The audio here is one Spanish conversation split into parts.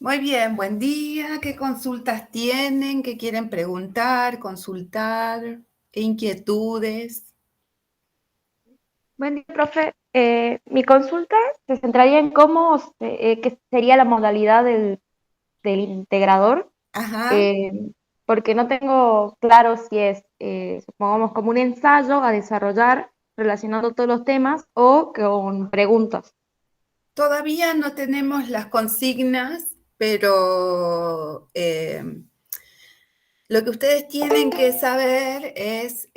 Muy bien, buen día. ¿Qué consultas tienen? ¿Qué quieren preguntar, consultar? ¿Qué inquietudes? Buen día, profe. Mi consulta se centraría en qué sería la modalidad del integrador, Ajá. eh, porque no tengo claro si es, supongamos, como un ensayo a desarrollar relacionando todos los temas o con preguntas. Todavía no tenemos las consignas, pero lo que ustedes tienen que saber es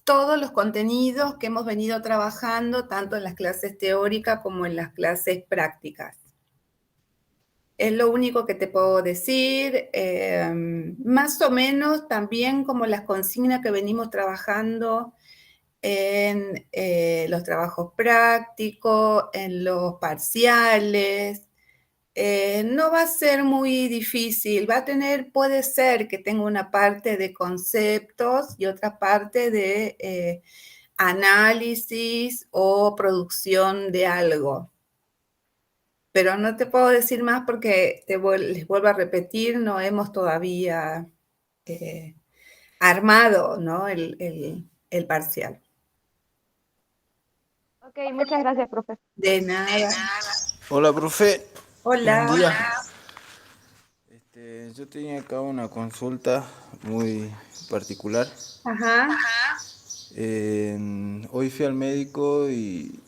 todos los contenidos que hemos venido trabajando, tanto en las clases teóricas como en las clases prácticas. Es lo único que te puedo decir. Más o menos también como las consignas que venimos trabajando en los trabajos prácticos, en los parciales. No va a ser muy difícil. Puede ser que tenga una parte de conceptos y otra parte de análisis o producción de algo. Pero no te puedo decir más porque les vuelvo a repetir, no hemos todavía eh, armado, ¿no? el parcial. Ok, muchas gracias, profe. De nada. Hola, profe. Buen Hola. día. Yo tenía acá una consulta muy particular. Ajá. Hoy fui al médico y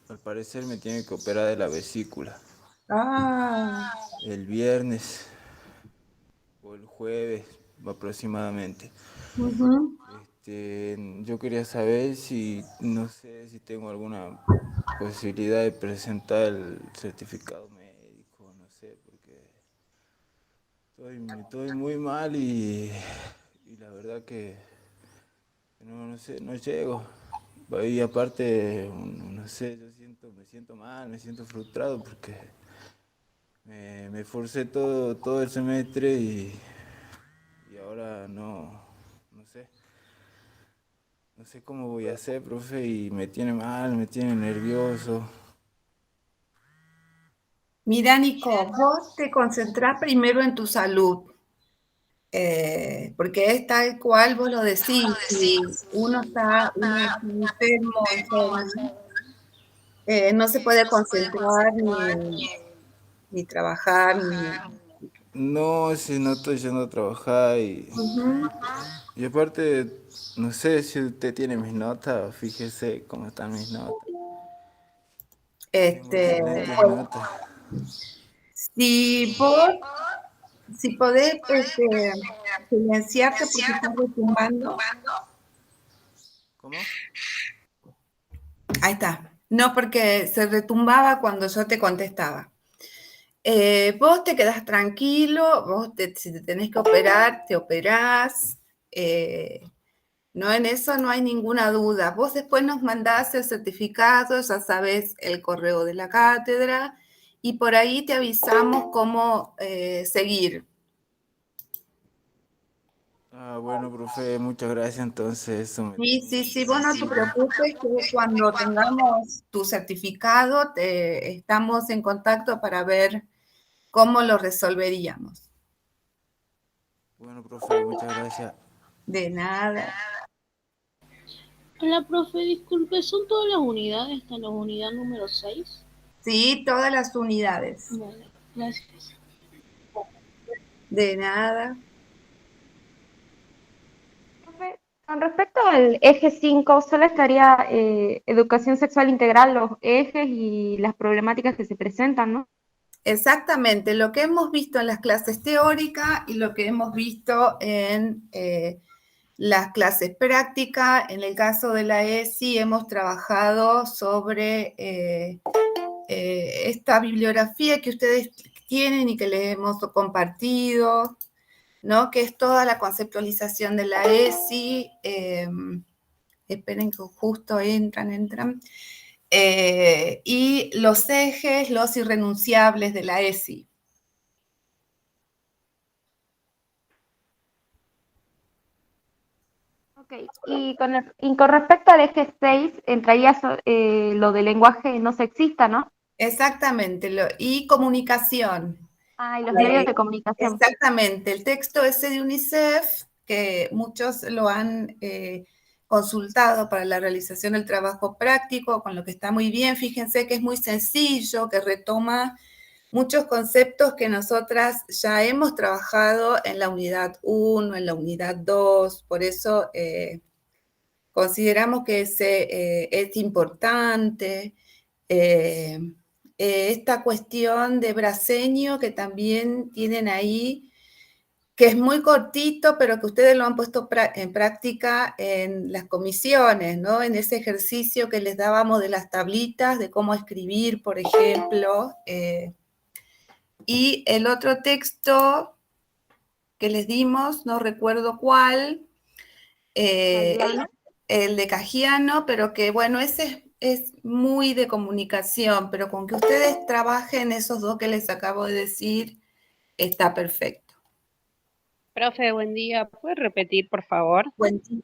al parecer me tiene que operar de la vesícula. Ah, El viernes o el jueves aproximadamente. ujú. Yo quería saber si, no sé si tengo alguna posibilidad de presentar el certificado médico, no sé, porque estoy muy mal y la verdad que no sé, no llego. Y aparte, no sé, me siento mal, me siento frustrado porque me esforcé todo el semestre y ahora no sé. No sé cómo voy a hacer, profe, y me tiene mal, me tiene nervioso. Mira, Nico, vos te concentrás primero en tu salud, porque es tal cual vos lo decís, si uno está enfermo, enfermo, no se puede concentrar ni trabajar, ni... No, si no estoy yendo a trabajar Ujú. y aparte, no sé si usted tiene mis notas, fíjese cómo están mis notas. Tengo Este, excelentes pues, notas. si vos, si podés silenciarte porque estás retumbando, ¿Cómo? ahí está. No, porque se retumbaba cuando yo te contestaba. Vos te quedás tranquilo, si te tenés que operar, te operás. No, en eso no hay ninguna duda. Vos después nos mandás el certificado, ya sabes el correo de la cátedra y por ahí te avisamos cómo seguir. Ah, bueno, profe, muchas gracias. Entonces, eso me Sí, sí, tiene sí, vos no te tranquilo. preocupes que cuando tengamos tu certificado estamos en contacto para ver cómo lo resolveríamos. Bueno, profe, muchas gracias. De nada. Hola, profe, disculpe, ¿son todas las unidades hasta la unidad número 6? Sí, todas las unidades. Vale, gracias. De nada. Profe, con respecto al eje 5, solo estaría educación sexual integral, los ejes y las problemáticas que se presentan, ¿no? Exactamente, lo que hemos visto en las clases teóricas y lo que hemos visto en las clases prácticas. En el caso de la ESI hemos trabajado sobre esta bibliografía que ustedes tienen y que les hemos compartido, ¿no? Que es toda la conceptualización de la ESI. Esperen que justo entran. Y los ejes, los irrenunciables de la ESI. Ok, y con respecto al eje 6, entraría lo del lenguaje no sexista, ¿no? Exactamente, y comunicación. Ah, y los medios de comunicación. Exactamente, el texto ese de UNICEF, que muchos lo han consultado para la realización del trabajo práctico, con lo que está muy bien. Fíjense que es muy sencillo, que retoma muchos conceptos que nosotras ya hemos trabajado en la unidad 1, en la unidad 2, por eso consideramos que es importante. Esta cuestión de Brasenio que también tienen ahí, que es muy cortito, pero que ustedes lo han puesto en práctica en las comisiones, ¿no? En ese ejercicio que les dábamos de las tablitas, de cómo escribir, por ejemplo. Y el otro texto que les dimos, no recuerdo cuál, el de Cajiano, pero que bueno, ese es muy de comunicación, pero con que ustedes trabajen esos dos que les acabo de decir, está perfecto. Profe, buen día. ¿Puede repetir, por favor? Buen día.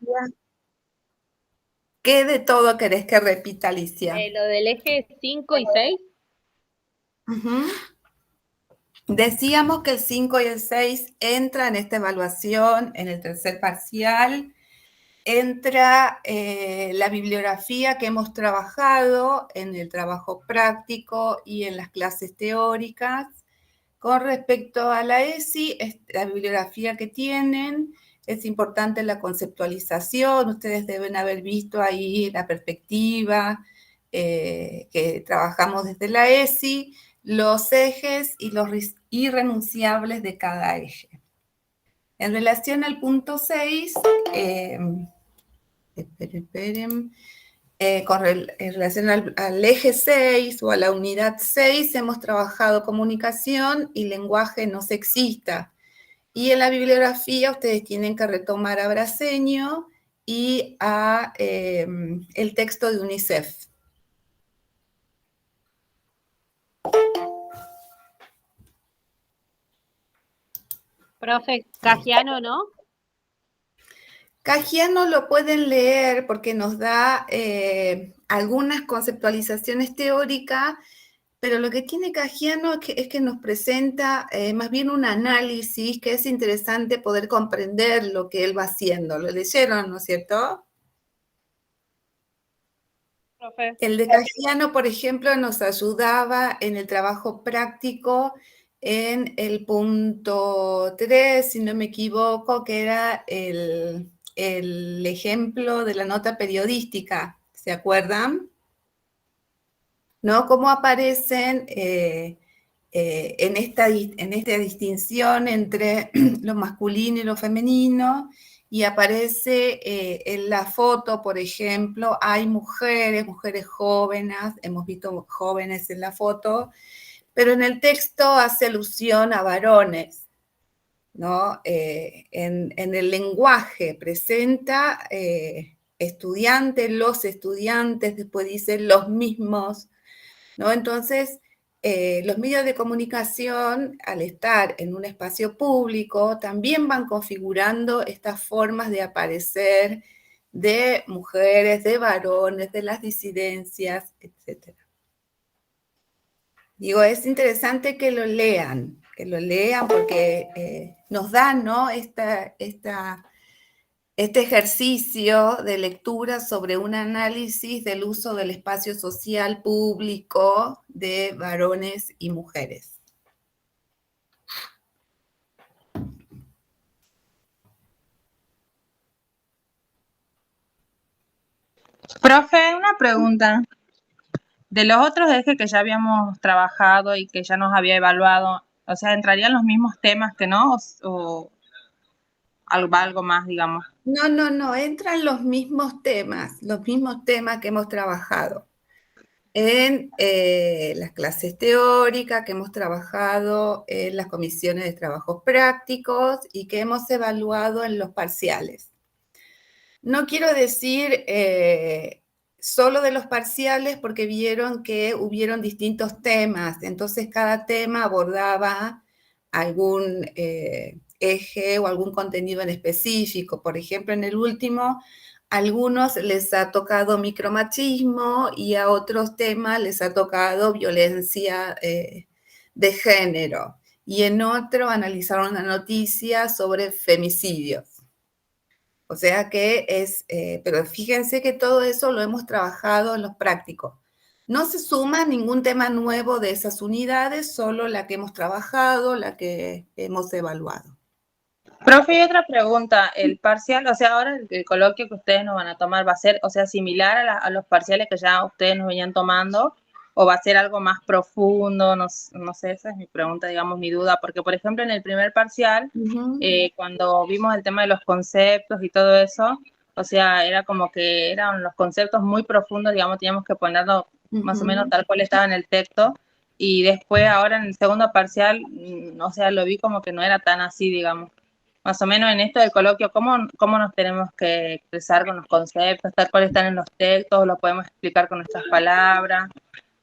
¿Qué de todo querés que repita, Alicia? Lo del eje 5 y 6. Uh-huh. Decíamos que el 5 y el 6 entran en esta evaluación en el tercer parcial. Entra la bibliografía que hemos trabajado en el trabajo práctico y en las clases teóricas. Con respecto a la ESI, la bibliografía que tienen, es importante la conceptualización. Ustedes deben haber visto ahí la perspectiva que trabajamos desde la ESI, los ejes y los irrenunciables de cada eje. En relación al punto 6, en relación al eje 6 o a la unidad 6, hemos trabajado comunicación y lenguaje no sexista. Y en la bibliografía ustedes tienen que retomar a Brasenio y a el texto de UNICEF. Profe, Cajiano, ¿no? Cajiano lo pueden leer porque nos da algunas conceptualizaciones teóricas, pero lo que tiene Cajiano es que nos presenta más bien un análisis que es interesante poder comprender lo que él va haciendo. ¿Lo leyeron, no es cierto? Profe. El de Cajiano, por ejemplo, nos ayudaba en el trabajo práctico en el punto 3, si no me equivoco, que era el ejemplo de la nota periodística, ¿se acuerdan? ¿No? Cómo aparecen en esta distinción entre lo masculino y lo femenino, y aparece en la foto, por ejemplo, hay mujeres jóvenes, hemos visto jóvenes en la foto, pero en el texto hace alusión a varones, ¿no? En el lenguaje presenta estudiantes, los estudiantes, después dice los mismos, ¿no? Entonces, los medios de comunicación, al estar en un espacio público, también van configurando estas formas de aparecer de mujeres, de varones, de las disidencias, etc. Digo, es interesante que lo lean porque nos dan, ¿no? Este ejercicio de lectura sobre un análisis del uso del espacio social público de varones y mujeres. Profe, una pregunta. De los otros ejes que ya habíamos trabajado y que ya nos había evaluado, o sea, ¿entrarían los mismos temas que no? ¿O algo más, digamos? No, entran los mismos temas que hemos trabajado en las clases teóricas, que hemos trabajado en las comisiones de trabajos prácticos y que hemos evaluado en los parciales. No quiero decir solo de los parciales porque vieron que hubieron distintos temas, entonces cada tema abordaba algún eje o algún contenido en específico. Por ejemplo, en el último A algunos les ha tocado micromachismo y a otros temas les ha tocado violencia de género. Y en otro analizaron una noticia sobre femicidios. O sea que pero fíjense que todo eso lo hemos trabajado en los prácticos. No se suma ningún tema nuevo de esas unidades, solo la que hemos trabajado, la que hemos evaluado. Profe, y otra pregunta, el parcial, o sea, ahora el coloquio que ustedes nos van a tomar va a ser, o sea, similar a los parciales que ya ustedes nos venían tomando, o va a ser algo más profundo, no sé, esa es mi pregunta, digamos, mi duda, porque por ejemplo en el primer parcial, cuando vimos el tema de los conceptos y todo eso, o sea, era como que eran los conceptos muy profundos, digamos, teníamos que ponerlo más o menos tal cual estaba en el texto, y después ahora en el segundo parcial, o sea, lo vi como que no era tan así, digamos. Más o menos en esto del coloquio, ¿cómo nos tenemos que expresar con los conceptos, tal cual están en los textos, lo podemos explicar con nuestras palabras,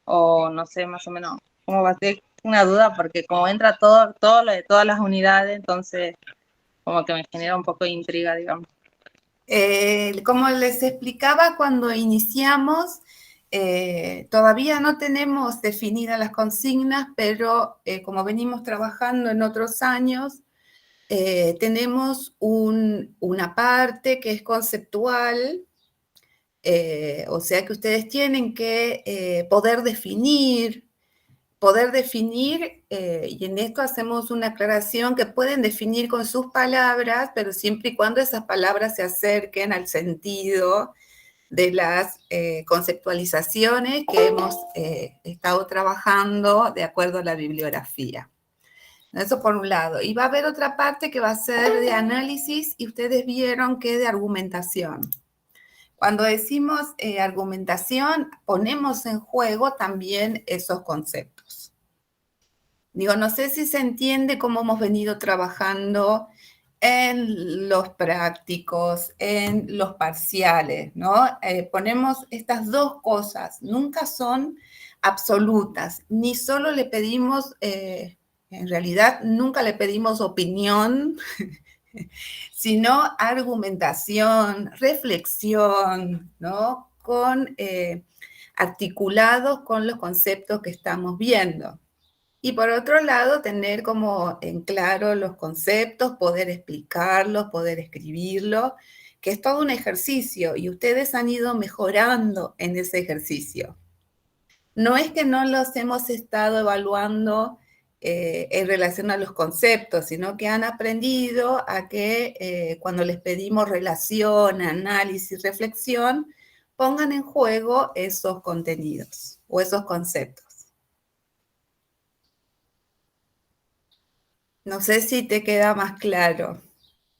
o no sé, más o menos, cómo va a ser una duda, porque como entra todo lo de todas las unidades, entonces como que me genera un poco de intriga, digamos. Como les explicaba cuando iniciamos, todavía no tenemos definidas las consignas, pero como venimos trabajando en otros años, tenemos una parte que es conceptual, o sea que ustedes tienen que poder definir, y en esto hacemos una aclaración que pueden definir con sus palabras, pero siempre y cuando esas palabras se acerquen al sentido de las conceptualizaciones que hemos estado trabajando de acuerdo a la bibliografía. Eso por un lado. Y va a haber otra parte que va a ser de análisis y ustedes vieron que de argumentación. Cuando decimos argumentación, ponemos en juego también esos conceptos. Digo, no sé si se entiende cómo hemos venido trabajando en los prácticos, en los parciales, ¿no? Ponemos estas dos cosas, nunca son absolutas, ni solo le pedimos... en realidad, nunca le pedimos opinión, sino argumentación, reflexión, ¿no? Articulados con los conceptos que estamos viendo. Y por otro lado, tener como en claro los conceptos, poder explicarlos, poder escribirlos, que es todo un ejercicio y ustedes han ido mejorando en ese ejercicio. No es que no los hemos estado evaluando en relación a los conceptos, sino que han aprendido a que cuando les pedimos relación, análisis, reflexión, pongan en juego esos contenidos o esos conceptos. No sé si te queda más claro,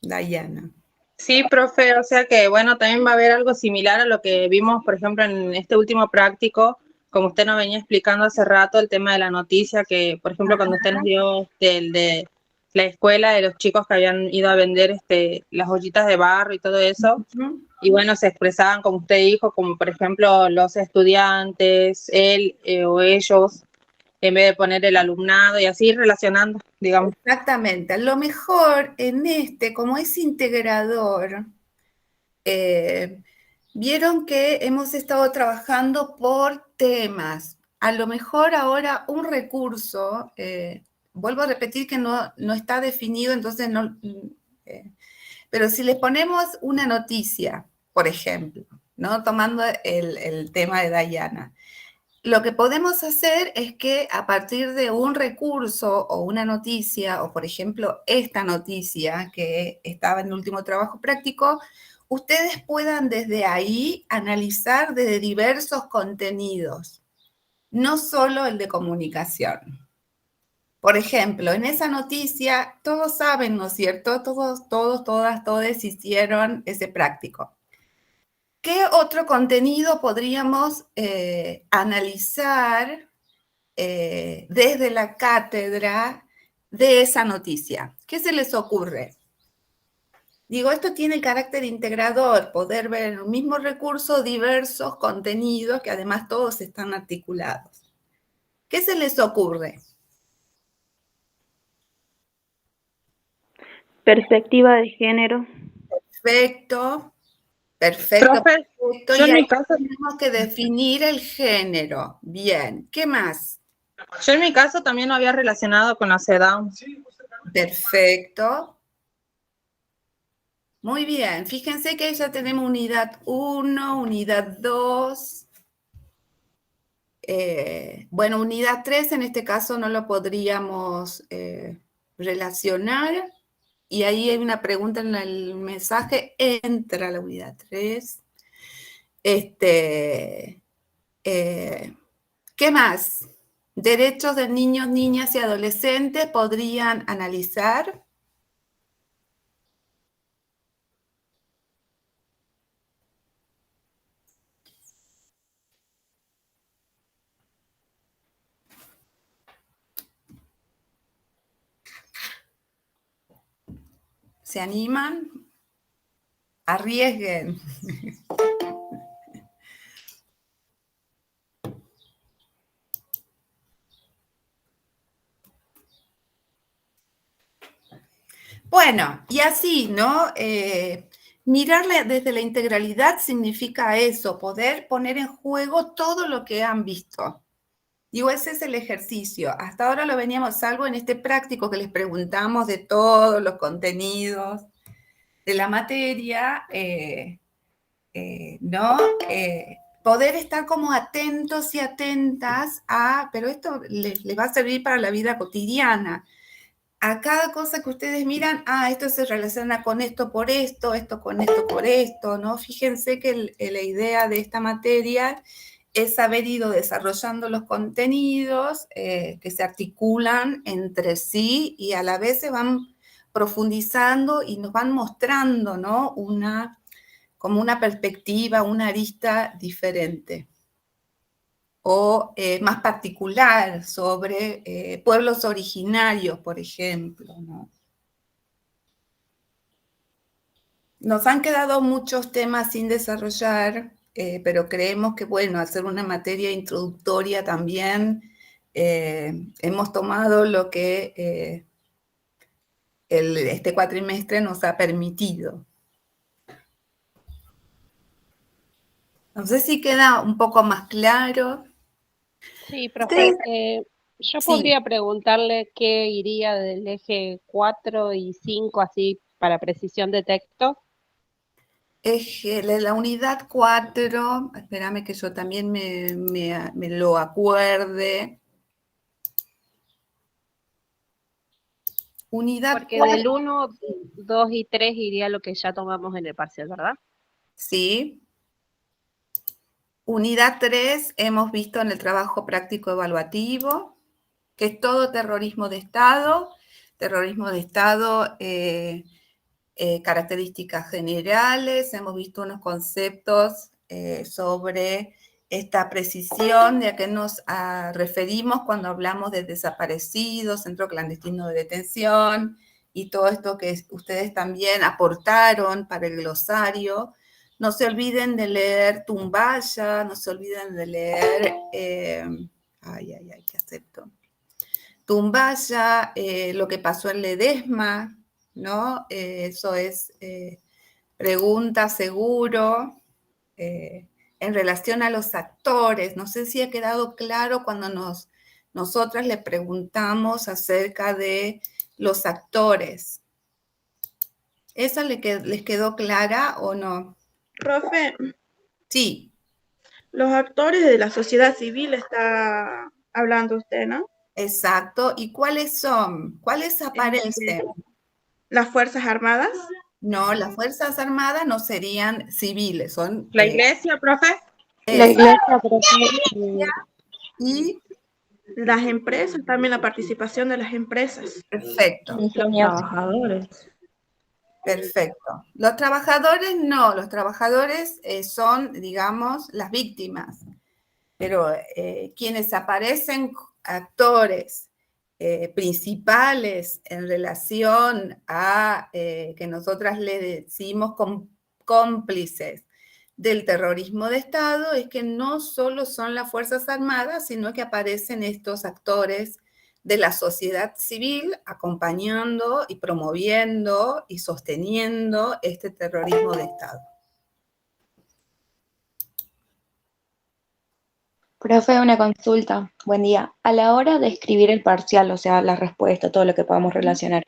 Dayana. Sí, profe, o sea que, bueno, también va a haber algo similar a lo que vimos, por ejemplo, en este último práctico, como usted nos venía explicando hace rato, el tema de la noticia, que, por ejemplo, cuando usted nos dio de la escuela de los chicos que habían ido a vender las ollitas de barro y todo eso, y bueno, se expresaban, como usted dijo, como por ejemplo los estudiantes, él o ellos, en vez de poner el alumnado y así relacionando, digamos. Exactamente. Lo mejor en como es integrador, vieron que hemos estado trabajando por temas. A lo mejor ahora un recurso, vuelvo a repetir que no está definido, entonces no... pero si les ponemos una noticia, por ejemplo, ¿no? Tomando el tema de Dayana, lo que podemos hacer es que a partir de un recurso o una noticia, o por ejemplo esta noticia que estaba en el último trabajo práctico, ustedes puedan desde ahí analizar desde diversos contenidos, no solo el de comunicación. Por ejemplo, en esa noticia, todos saben, ¿no es cierto? Todos, todes hicieron ese práctico. ¿Qué otro contenido podríamos analizar desde la cátedra de esa noticia? ¿Qué se les ocurre? Digo, esto tiene el carácter integrador, poder ver en un mismo recurso diversos contenidos que además todos están articulados. ¿Qué se les ocurre? Perspectiva de género. Perfecto. Perfecto, Profe, perfecto. yo Y en ahí mi caso, tenemos que definir el género. Bien, ¿qué más? también lo había relacionado con la SEDAW. Perfecto. Muy bien, fíjense que ya tenemos unidad 1, unidad 2. Bueno, unidad 3 en este caso no lo podríamos relacionar. Y ahí hay una pregunta en el mensaje, entra la unidad 3. ¿Qué más? Derechos de niños, niñas y adolescentes podrían analizar. ¿Se animan? Arriesguen. Bueno, y así, ¿no? Mirarle desde la integralidad significa eso, poder poner en juego todo lo que han visto. Digo, ese es el ejercicio. Hasta ahora lo veníamos, salvo en este práctico que les preguntamos de todos los contenidos de la materia, ¿no? Poder estar como atentos y atentas a, pero esto les va a servir para la vida cotidiana. A cada cosa que ustedes miran, esto se relaciona con esto por esto, esto con esto por esto, ¿no? Fíjense que la idea de esta materia es haber ido desarrollando los contenidos que se articulan entre sí y a la vez se van profundizando y nos van mostrando, ¿no? Como una perspectiva, una arista diferente o más particular sobre pueblos originarios, por ejemplo, ¿no? Nos han quedado muchos temas sin desarrollar, pero creemos que, bueno, al ser una materia introductoria también, hemos tomado lo que este cuatrimestre nos ha permitido. No sé si queda un poco más claro. Sí, profe, yo Sí. podría preguntarle qué iría del eje 4 y 5 así para precisión de texto. La unidad 4, espérame que yo también me lo acuerde. Unidad Porque 4, del 1, 2 y 3 iría lo que ya tomamos en el parcial, ¿verdad? sí. Unidad 3 hemos visto en el trabajo práctico evaluativo, que es todo terrorismo de Estado. Terrorismo de Estado, características generales, hemos visto unos conceptos sobre esta precisión de a qué nos referimos cuando hablamos de desaparecidos, centro clandestino de detención, y todo esto que ustedes también aportaron para el glosario. No se olviden de leer Tumbaya, no se olviden de leer, ¿qué acepto? Tumbaya, lo que pasó en Ledesma, ¿no? Eso es pregunta seguro. En relación a los actores, no sé si ha quedado claro cuando nosotras le preguntamos acerca de los actores. ¿Esa les quedó clara o no? Profe, Sí, los actores de la sociedad civil está hablando usted, ¿no? exacto. ¿Y cuáles son? ¿Cuáles aparecen? Las Fuerzas Armadas, No, las Fuerzas Armadas no serían civiles, son... La iglesia, profe. La iglesia, profe, y las empresas, también la participación de las empresas. perfecto, Los ingenios. trabajadores. perfecto. Los trabajadores no, los trabajadores son, digamos, las víctimas, pero quienes aparecen actores principales en relación a que nosotras le decimos cómplices del terrorismo de Estado es que no solo son las Fuerzas Armadas, sino que aparecen estos actores de la sociedad civil acompañando y promoviendo y sosteniendo este terrorismo de Estado. Profe, una consulta. Buen día. A la hora de escribir el parcial, o sea, la respuesta, todo lo que podamos relacionar,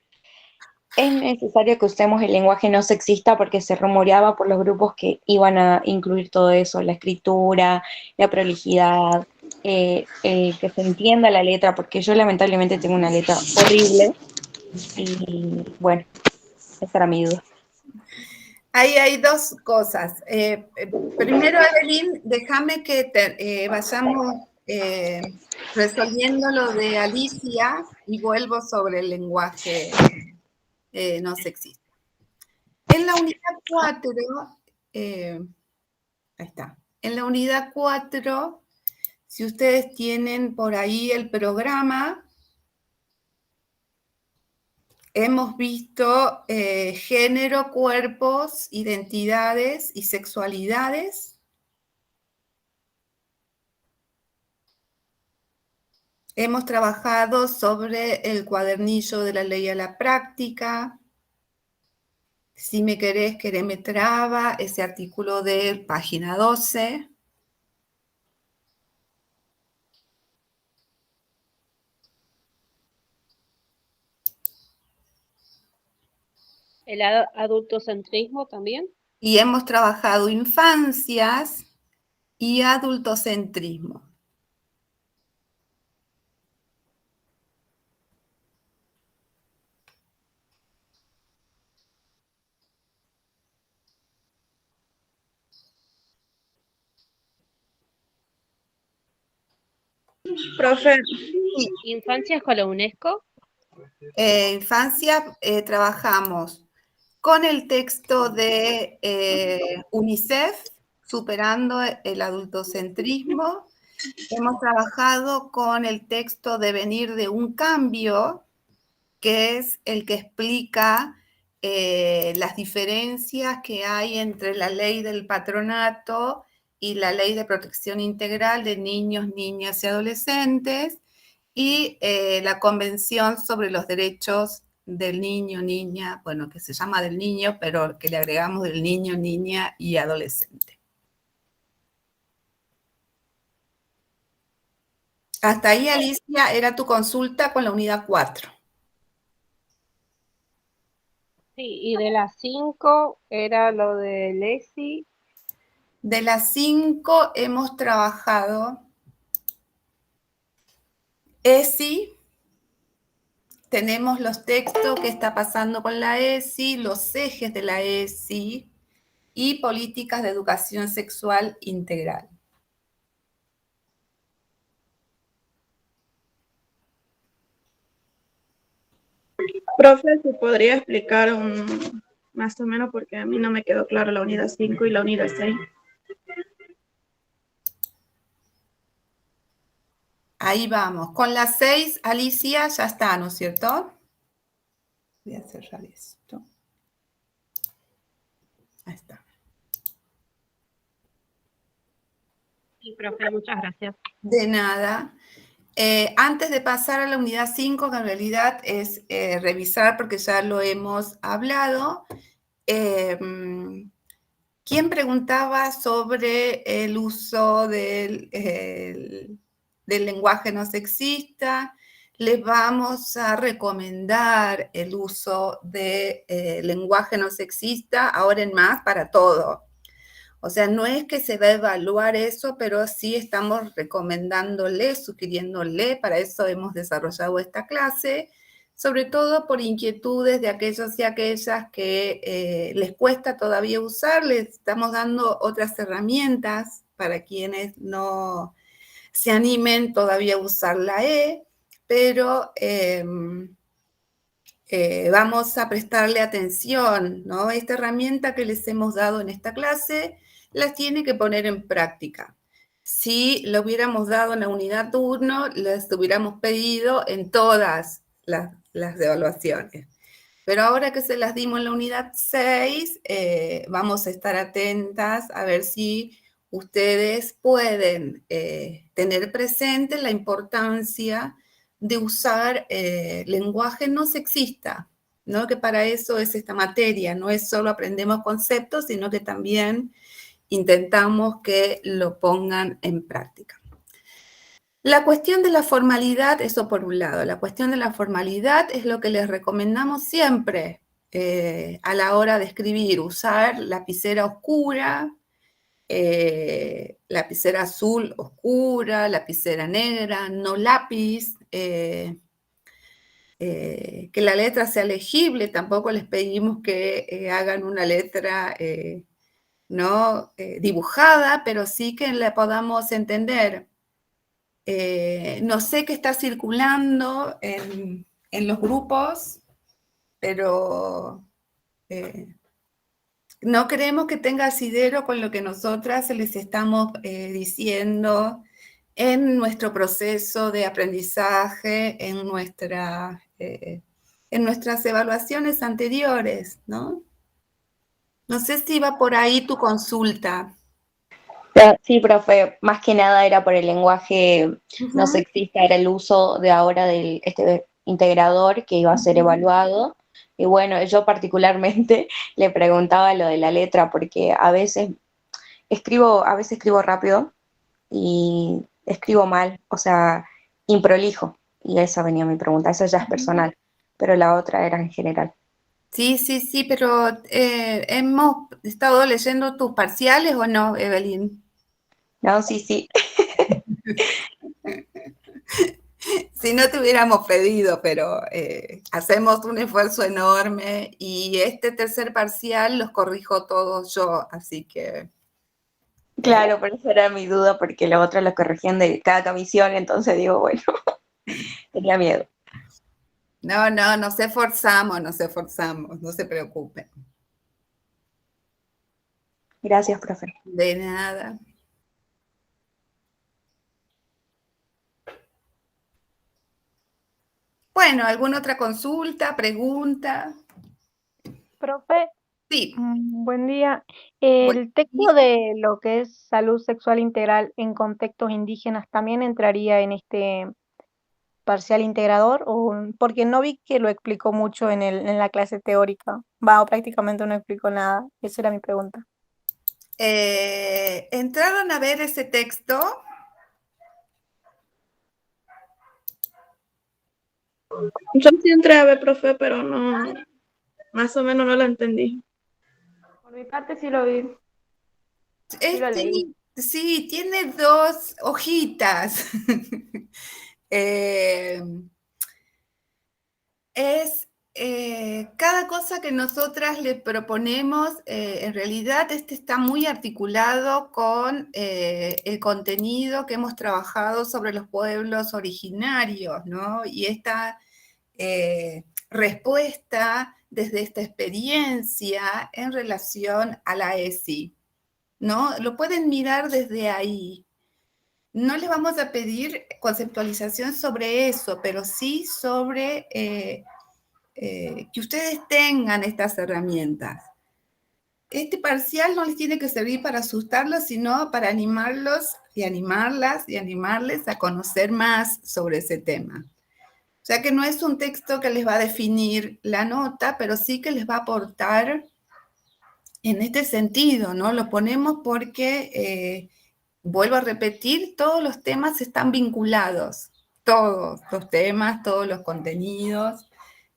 ¿es necesario que usemos el lenguaje no sexista porque se rumoreaba por los grupos que iban a incluir todo eso, la escritura, la prolijidad, que se entienda la letra? Porque yo lamentablemente tengo una letra horrible y bueno, esa era mi duda. Ahí hay dos cosas. Primero, Evelyn, déjame que vayamos resolviendo lo de Alicia y vuelvo sobre el lenguaje no sexista. En la unidad 4, ahí está. En la unidad 4, si ustedes tienen por ahí el programa, hemos visto género, cuerpos, identidades y sexualidades. Hemos trabajado sobre el cuadernillo de la ley a la práctica. Si me querés, me traba, ese artículo de página 12. ¿El adultocentrismo también? Y hemos trabajado infancias y adultocentrismo. Profe, ¿Infancias con la UNESCO? Infancia, trabajamos con el texto de UNICEF, Superando el adultocentrismo. Hemos trabajado con el texto de Venir de un cambio, que es el que explica las diferencias que hay entre la ley del patronato y la ley de protección integral de niños, niñas y adolescentes, y la Convención sobre los Derechos del Niño, Niña, bueno, que se llama del niño, pero que le agregamos del niño, niña y adolescente. Hasta ahí, Alicia, era tu consulta con la unidad 4. Sí, y de las 5 era lo de Lesi. De las 5 hemos trabajado ESI, tenemos los textos que está pasando con la ESI, los ejes de la ESI y políticas de educación sexual integral. profe, ¿se podría explicar más o menos? Porque a mí no me quedó claro la unidad 5 y la unidad 6. Ahí vamos. Con las 6, Alicia, ya está, ¿no es cierto? Voy a cerrar esto. Ahí está. Sí, profe, muchas gracias. De nada. Antes de pasar a la unidad 5, que en realidad es revisar, porque ya lo hemos hablado, ¿quién preguntaba sobre el uso del lenguaje no sexista? Les vamos a recomendar el uso de lenguaje no sexista ahora en más para todo. O sea, no es que se va a evaluar eso, pero sí estamos recomendándole, sugiriéndole, para eso hemos desarrollado esta clase, sobre todo por inquietudes de aquellos y aquellas que les cuesta todavía usar. Les estamos dando otras herramientas para quienes no se animen todavía a usar la E, pero vamos a prestarle atención, ¿no? Esta herramienta que les hemos dado en esta clase las tiene que poner en práctica. Si lo hubiéramos dado en la unidad 1, les hubiéramos pedido en todas las evaluaciones. Pero ahora que se las dimos en la unidad 6, vamos a estar atentas a ver si ustedes pueden tener presente la importancia de usar lenguaje no sexista, ¿no? Que para eso es esta materia, no es solo aprendemos conceptos, sino que también intentamos que lo pongan en práctica. La cuestión de la formalidad, eso por un lado, la cuestión de la formalidad es lo que les recomendamos siempre a la hora de escribir, usar lapicera oscura, lapicera azul oscura, lapicera negra, no lápiz, que la letra sea legible, tampoco les pedimos que hagan una letra no dibujada, pero sí que la podamos entender. No sé qué está circulando en los grupos, pero no queremos que tenga asidero con lo que nosotras les estamos diciendo en nuestro proceso de aprendizaje, en nuestras evaluaciones anteriores, ¿no? No sé si va por ahí tu consulta. Sí, profe, más que nada era por el lenguaje no Ujú. sexista, era el uso de ahora del este integrador que iba a ser evaluado. Y bueno, yo particularmente le preguntaba lo de la letra, porque a veces escribo rápido y escribo mal, o sea, improlijo. Y esa venía mi pregunta, esa ya es personal, pero la otra era en general. Sí, sí, sí, pero ¿hemos estado leyendo tus parciales o no, Evelyn? No, sí, sí. Si no te hubiéramos pedido, pero hacemos un esfuerzo enorme y este tercer parcial los corrijo todos yo, así que Claro, por eso era mi duda, porque lo otro lo corregían de cada comisión, entonces digo, bueno, tenía miedo. no, no, nos esforzamos, no se preocupen. Gracias, profe. De nada. Bueno, ¿alguna otra consulta, pregunta? Profe, Sí. buen día. Bueno, El texto de lo que es salud sexual integral en contextos indígenas también entraría en este parcial integrador, o porque no vi que lo explicó mucho en la clase teórica. Va, o prácticamente no explicó nada. Esa era mi pregunta. ¿entraron a ver ese texto? Yo sí entré a ver, profe, pero no, más o menos no lo entendí. Por mi parte sí lo vi, sí lo leí. Sí, tiene dos hojitas. Eh, es cada cosa que nosotras le proponemos, en realidad este está muy articulado con el contenido que hemos trabajado sobre los pueblos originarios, ¿no? Y esta respuesta desde esta experiencia en relación a la ESI, ¿no? Lo pueden mirar desde ahí. No les vamos a pedir conceptualización sobre eso, pero sí sobre que ustedes tengan estas herramientas. Este parcial no les tiene que servir para asustarlos, sino para animarlos y animarlas y animarles a conocer más sobre ese tema. O sea que no es un texto que les va a definir la nota, pero sí que les va a aportar en este sentido, ¿no? Lo ponemos porque, vuelvo a repetir, todos los temas están vinculados, todos los temas, todos los contenidos.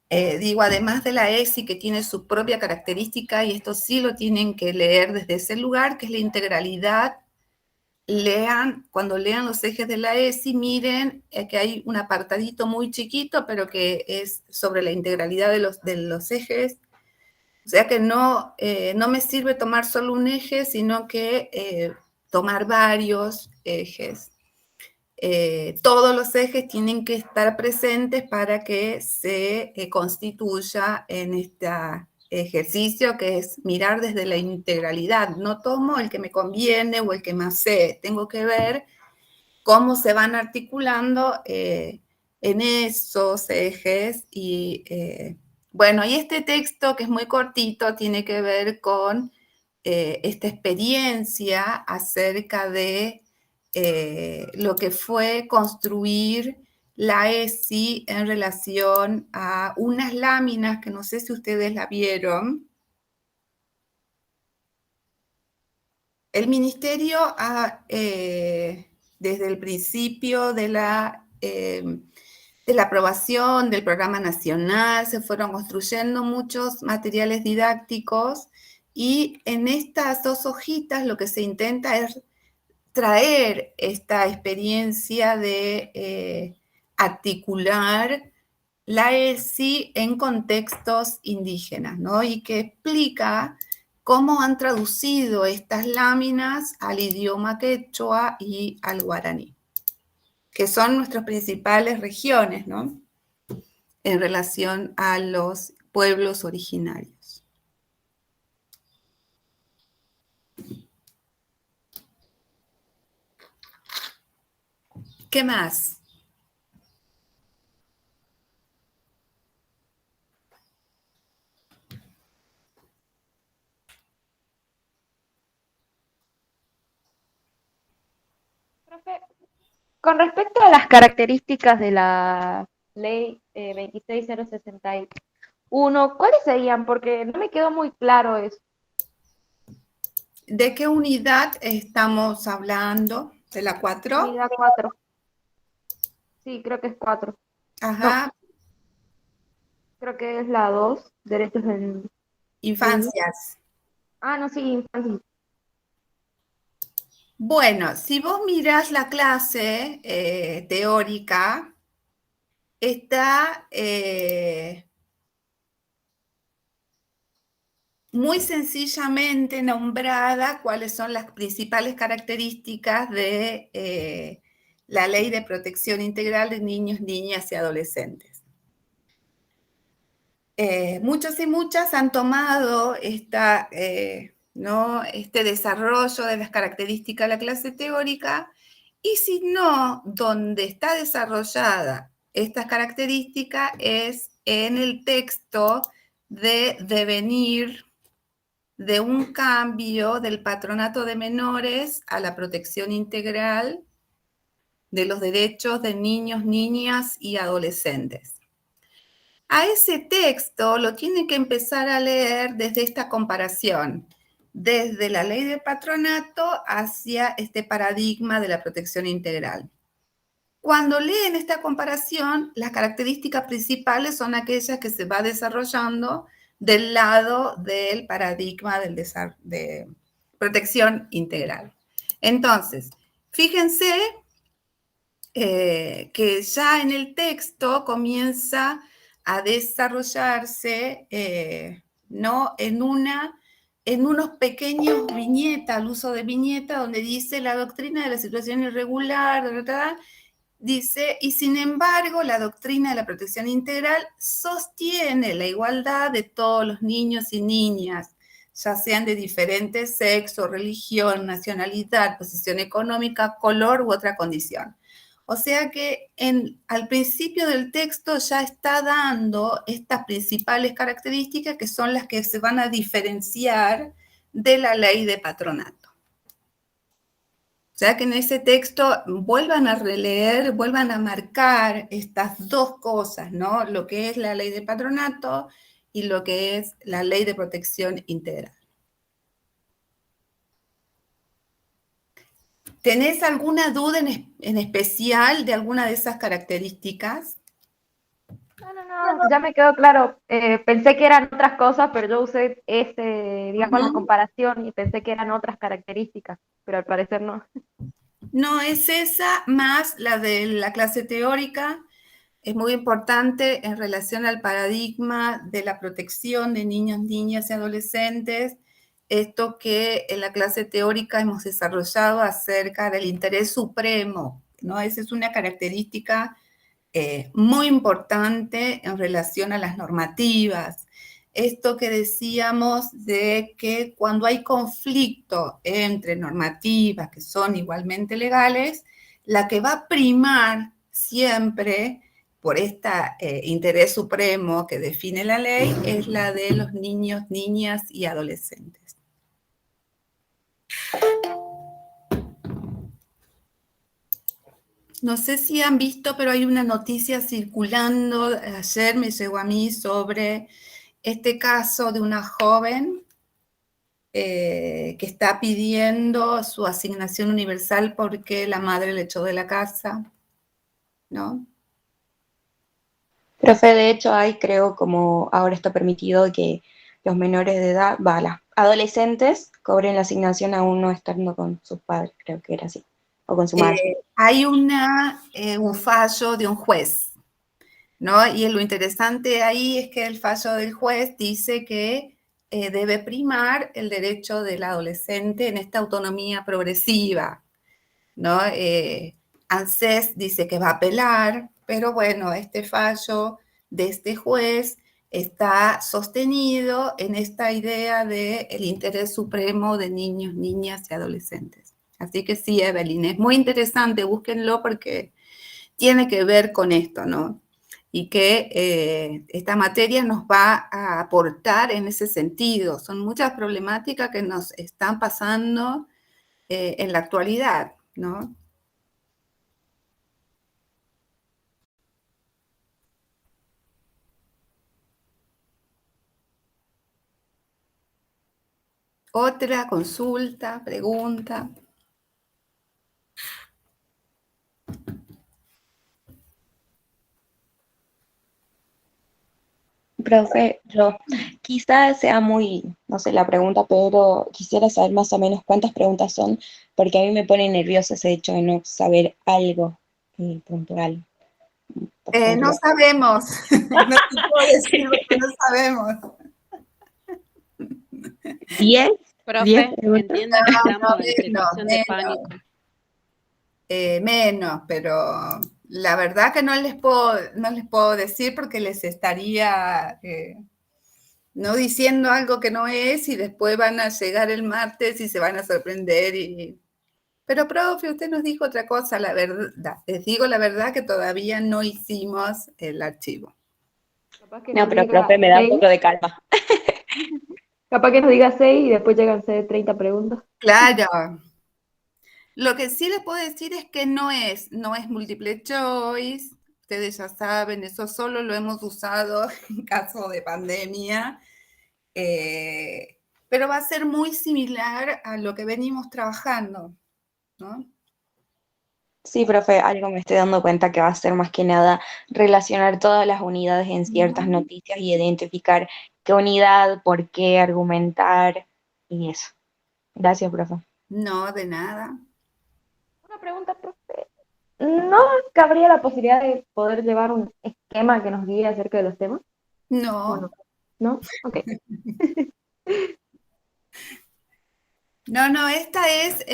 Digo, además de la ESI, que tiene su propia característica, y esto sí lo tienen que leer desde ese lugar, que es la integralidad. Cuando lean los ejes de la ESI, miren que hay un apartadito muy chiquito, pero que es sobre la integralidad de los ejes. O sea que no me sirve tomar solo un eje, sino que tomar varios ejes. Todos los ejes tienen que estar presentes para que se constituya en este ejercicio, que es mirar desde la integralidad. No tomo el que me conviene o el que más sé, tengo que ver cómo se van articulando en esos ejes. Y bueno, y este texto, que es muy cortito, tiene que ver con esta experiencia acerca de lo que fue construir la ESI en relación a unas láminas que no sé si ustedes la vieron. El ministerio desde el principio de la aprobación del programa nacional, se fueron construyendo muchos materiales didácticos y en estas 2 hojitas lo que se intenta es traer esta experiencia de articular la ESI en contextos indígenas, ¿no? Y que explica cómo han traducido estas láminas al idioma quechua y al guaraní, que son nuestras principales regiones, ¿no? En relación a los pueblos originarios. ¿Qué más? Profe, con respecto a las características de la ley 26061, ¿cuáles serían? Porque no me quedó muy claro eso. ¿De qué unidad estamos hablando? ¿De la 4? Unidad 4. Sí, creo que es 4. Ajá. No, creo que es la 2, derechos del... Infancias. Ah, no, sí, infancia. Bueno, si vos mirás la clase teórica, está muy sencillamente nombrada cuáles son las principales características de la Ley de Protección Integral de Niños, Niñas y Adolescentes. Muchos y muchas han tomado ¿no? este desarrollo de las características de la clase teórica, y si no, donde está desarrollada estas características es en el texto de devenir de un cambio del patronato de menores a la protección integral de los derechos de niños, niñas y adolescentes. A ese texto lo tiene que empezar a leer desde esta comparación, desde la ley de patronato hacia este paradigma de la protección integral. Cuando leen esta comparación, las características principales son aquellas que se va desarrollando del lado del paradigma de protección integral. Entonces, fíjense que ya en el texto comienza a desarrollarse, ¿no? en unos pequeños viñetas, el uso de viñeta, donde dice la doctrina de la situación irregular, dice, y sin embargo, la doctrina de la protección integral sostiene la igualdad de todos los niños y niñas, ya sean de diferente sexo, religión, nacionalidad, posición económica, color u otra condición. O sea que al principio del texto ya está dando estas principales características que son las que se van a diferenciar de la ley de patronato. O sea que en ese texto vuelvan a releer, vuelvan a marcar estas 2 cosas, ¿no? Lo que es la ley de patronato y lo que es la ley de protección integral. ¿Tenés alguna duda en especial de alguna de esas características? No, ya me quedó claro. Pensé que eran otras cosas, pero yo usé digamos, la comparación y pensé que eran otras características, pero al parecer no. No, es esa más la de la clase teórica. Es muy importante en relación al paradigma de la protección de niños, niñas y adolescentes, esto que en la clase teórica hemos desarrollado acerca del interés supremo, ¿no? Esa es una característica muy importante en relación a las normativas. Esto que decíamos de que cuando hay conflicto entre normativas que son igualmente legales, la que va a primar siempre por este interés supremo que define la ley es la de los niños, niñas y adolescentes. No sé si han visto, pero hay una noticia circulando, ayer me llegó a mí, sobre este caso de una joven que está pidiendo su asignación universal porque la madre le echó de la casa, ¿no? Profe, de hecho hay, creo, como ahora está permitido que los menores de edad, las adolescentes cobren la asignación aún no estando con sus padres, creo que era así, o con su madre. Hay un fallo de un juez, ¿no? Y lo interesante ahí es que el fallo del juez dice que debe primar el derecho del adolescente en esta autonomía progresiva, ¿no? ANSES dice que va a apelar, pero bueno, este fallo de este juez está sostenido en esta idea del interés supremo de niños, niñas y adolescentes. Así que sí, Evelyn, es muy interesante, búsquenlo porque tiene que ver con esto, ¿no? Y que esta materia nos va a aportar en ese sentido. Son muchas problemáticas que nos están pasando en la actualidad, ¿no? Otra consulta, pregunta. Profe, yo quizás sea muy, no sé la pregunta, pero quisiera saber más o menos cuántas preguntas son, porque a mí me pone nervioso ese hecho de no saber algo puntual. Por No ejemplo, sabemos, no te puedo decir porque no sabemos. 10 Profe, preguntas. entiendo que estamos en menos, situación de pánico. Menos, pero la verdad que no les puedo decir porque les estaría no diciendo algo que no es y después van a llegar el martes y se van a sorprender. Pero, profe, usted nos dijo otra cosa, la verdad. Les digo la verdad que todavía no hicimos el archivo. No, pero profe, me da un poco de calma. Capaz que nos diga 6 y después llegan a ser 30 preguntas. Claro. Lo que sí les puedo decir es que no es multiple choice. Ustedes ya saben, eso solo lo hemos usado en caso de pandemia. Pero va a ser muy similar a lo que venimos trabajando, ¿no? Sí, profe, algo me estoy dando cuenta que va a ser más que nada relacionar todas las unidades en ciertas noticias y identificar qué unidad, por qué, argumentar y eso. Gracias, profe. No, de nada. Una pregunta, profe. ¿No cabría la posibilidad de poder llevar un esquema que nos guíe acerca de los temas? No. ¿O no? ¿No? Ok. No, esta es,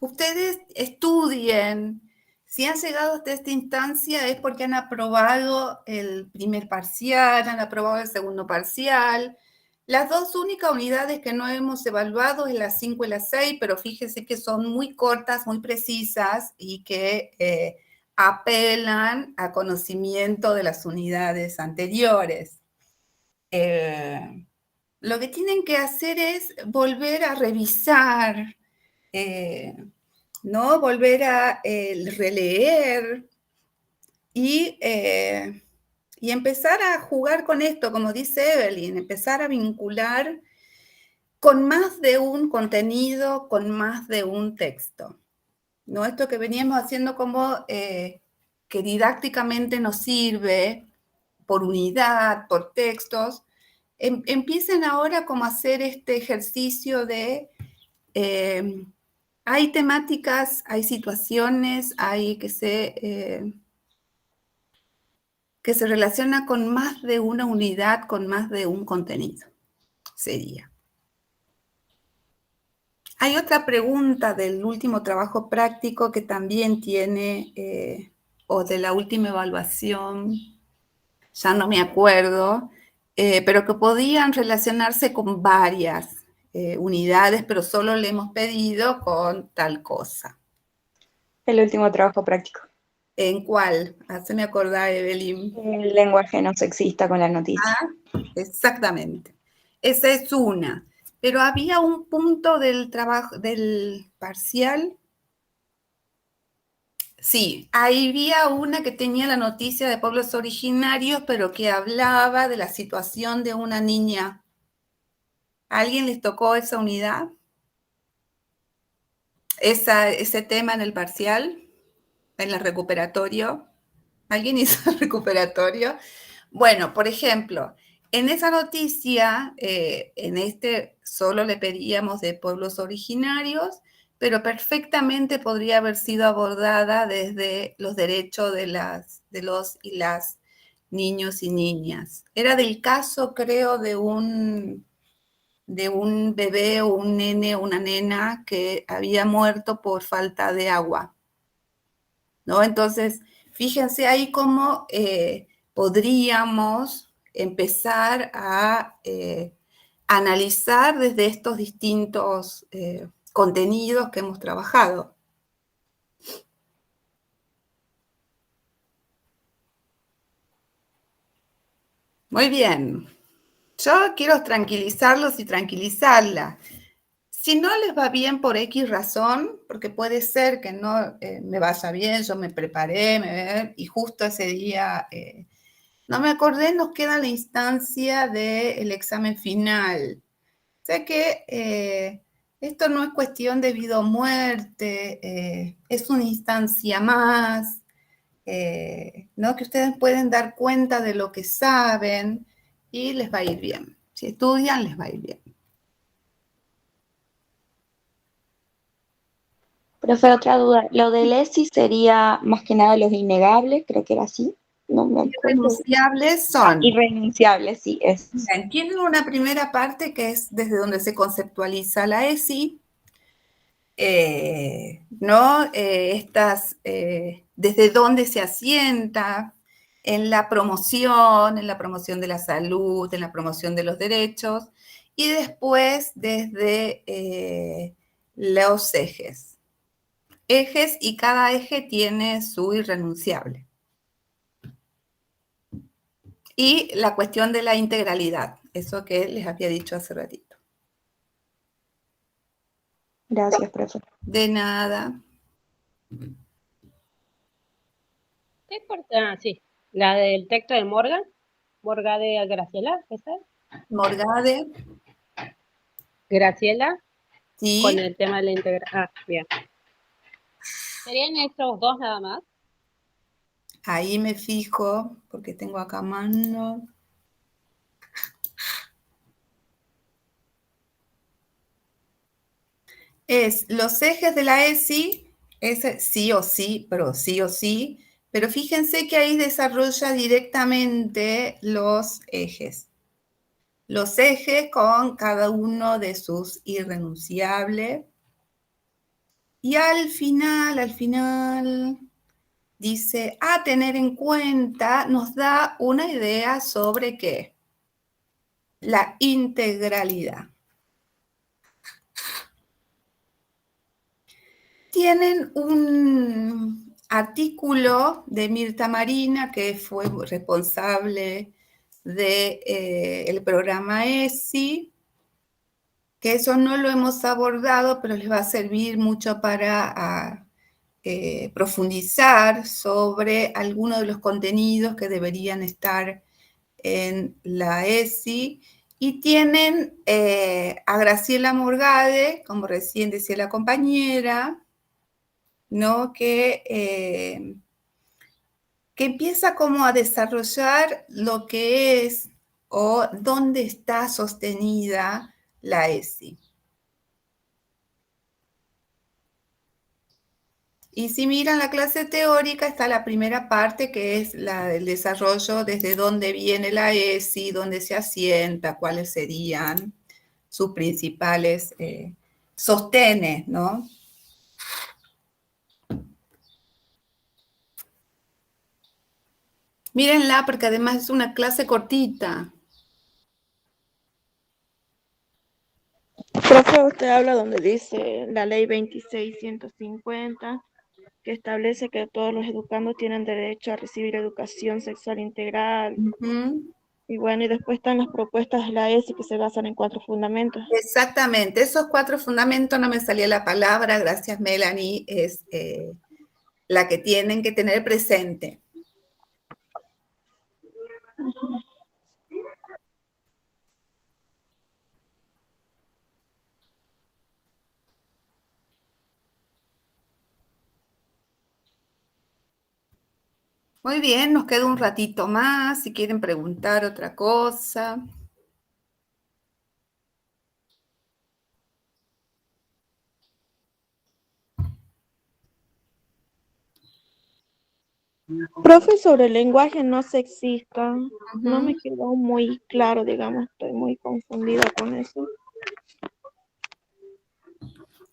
ustedes estudien. Si han llegado hasta esta instancia es porque han aprobado el primer parcial, han aprobado el segundo parcial. Las dos únicas unidades que no hemos evaluado es las 5 y las 6, pero fíjense que son muy cortas, muy precisas y que apelan a conocimiento de las unidades anteriores. Lo que tienen que hacer es volver a revisar, ¿no? Volver a releer y empezar a jugar con esto, como dice Evelyn, empezar a vincular con más de un contenido, con más de un texto. ¿No? Esto que veníamos haciendo como que didácticamente nos sirve por unidad, por textos, empiecen ahora como a hacer este ejercicio de, hay temáticas, hay situaciones, hay que se relaciona con más de una unidad, con más de un contenido, sería. Hay otra pregunta del último trabajo práctico que también tiene, o de la última evaluación, ya no me acuerdo, pero que podían relacionarse con varias unidades, pero solo le hemos pedido con tal cosa. El último trabajo práctico. ¿En cuál? Haceme acordar, Evelyn. El lenguaje no sexista con las noticias. Exactamente. Esa es una. Pero había un punto del trabajo, del parcial. Sí, ahí había una que tenía la noticia de pueblos originarios, pero que hablaba de la situación de una niña ¿A alguien les tocó esa unidad? Ese tema en el parcial, en el recuperatorio. ¿Alguien hizo el recuperatorio? Bueno, por ejemplo, en esa noticia, en solo le pedíamos de pueblos originarios, pero perfectamente podría haber sido abordada desde los derechos de los y las niños y niñas. Era del caso, creo, de un bebé o un nene o una nena que había muerto por falta de agua, ¿no? Entonces, fíjense ahí cómo podríamos empezar a analizar desde estos distintos contenidos que hemos trabajado. Muy bien. Yo quiero tranquilizarlos y tranquilizarla. Si no les va bien por X razón, porque puede ser que no me vaya bien, yo me preparé y justo ese día no me acordé, nos queda la instancia del examen final. O sea que esto no es cuestión de vida o muerte, es una instancia más, ¿no? Que ustedes pueden dar cuenta de lo que saben y les va a ir bien. Si estudian, les va a ir bien. Profe, otra duda. Lo del ESI sería más que nada los innegables, creo que era así. No me acuerdo. Irrenunciables son. Irrenunciables, sí, es. Bien, tienen una primera parte que es desde donde se conceptualiza la ESI, ¿no? Desde dónde se asienta en la promoción de la salud, en la promoción de los derechos, y después desde los ejes. Ejes, y cada eje tiene su irrenunciable. Y la cuestión de la integralidad, eso que les había dicho hace ratito. Gracias, profe. De nada. ¿Qué importa? Sí, la del texto de Morgan, Morgade Graciela, ¿esa? Morgade. Graciela, Sí. con el tema de la integración. Ah, bien. ¿Serían estos dos nada más? Ahí me fijo, porque tengo acá mano. Es los ejes de la ESI, es sí o sí, pero fíjense que ahí desarrolla directamente los ejes. Los ejes con cada uno de sus irrenunciables. Y al final, dice, a tener en cuenta, nos da una idea sobre qué. La integralidad. Tienen un artículo de Mirta Marina, que fue responsable del programa ESI, que eso no lo hemos abordado, pero les va a servir mucho para profundizar sobre algunos de los contenidos que deberían estar en la ESI, y tienen a Graciela Morgade, como recién decía la compañera, ¿no? Que empieza como a desarrollar lo que es o dónde está sostenida la ESI. Y si miran la clase teórica, está la primera parte, que es la del desarrollo, desde dónde viene la ESI, dónde se asienta, cuáles serían sus principales sostenes, ¿no? Mírenla, porque además es una clase cortita. Profe, usted habla donde dice la ley 26.150, que establece que todos los educandos tienen derecho a recibir educación sexual integral. Y bueno, y después están las propuestas de la ESI que se basan en 4 fundamentos. Exactamente, esos 4 fundamentos, no me salía la palabra, gracias Melanie, es la que tienen que tener presente. Muy bien, nos queda un ratito más, si quieren preguntar otra cosa. Profe, sobre el lenguaje no sexista, no me quedó muy claro, digamos, estoy muy confundida con eso.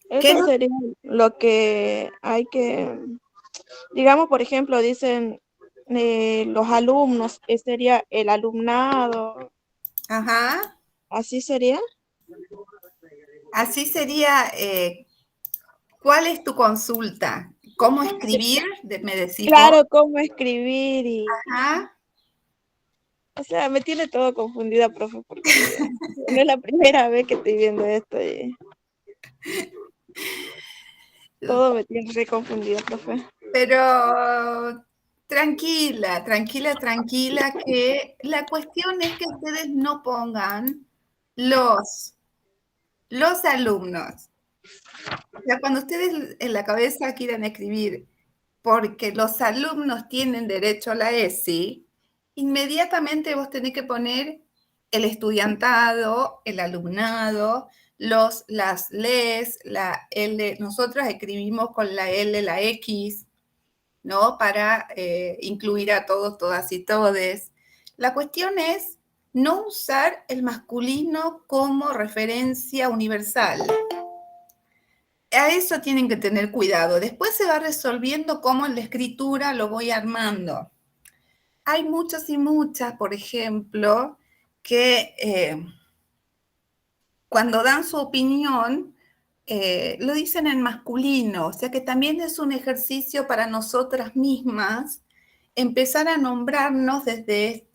Eso sería lo que hay que, digamos, por ejemplo, dicen los alumnos, sería el alumnado. Ajá. ¿Así sería? Así sería, ¿cuál es tu consulta? ¿Cómo escribir? Me decís Claro, vos. cómo escribir y... Ajá. O sea, me tiene todo confundida, profe, porque no es la primera vez que estoy viendo esto y todo me tiene re confundida, profe. Pero tranquila, tranquila, que la cuestión es que ustedes no pongan los alumnos. O sea, cuando ustedes en la cabeza quieran escribir porque los alumnos tienen derecho a la ESI, inmediatamente vos tenés que poner el estudiantado, el alumnado, las LES, la L. Nosotros escribimos con la L, la X, ¿no? Para incluir a todos, todas y todes. La cuestión es no usar el masculino como referencia universal. A eso tienen que tener cuidado. Después se va resolviendo cómo en la escritura lo voy armando. Hay muchos y muchas, por ejemplo, que cuando dan su opinión, lo dicen en masculino, o sea que también es un ejercicio para nosotras mismas empezar a nombrarnos desde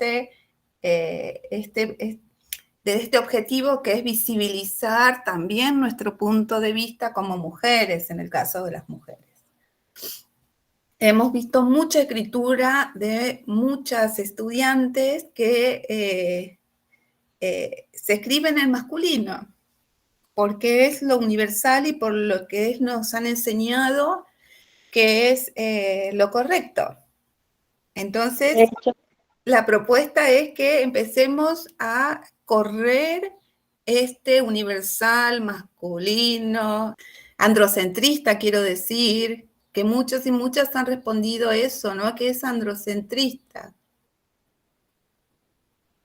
este objetivo que es visibilizar también nuestro punto de vista como mujeres, en el caso de las mujeres. Hemos visto mucha escritura de muchas estudiantes que se escriben en masculino, porque es lo universal y por lo que nos han enseñado que es lo correcto. Entonces, la propuesta es que empecemos a correr este universal masculino, androcentrista, quiero decir, que muchos y muchas han respondido eso, ¿no? Que es androcentrista.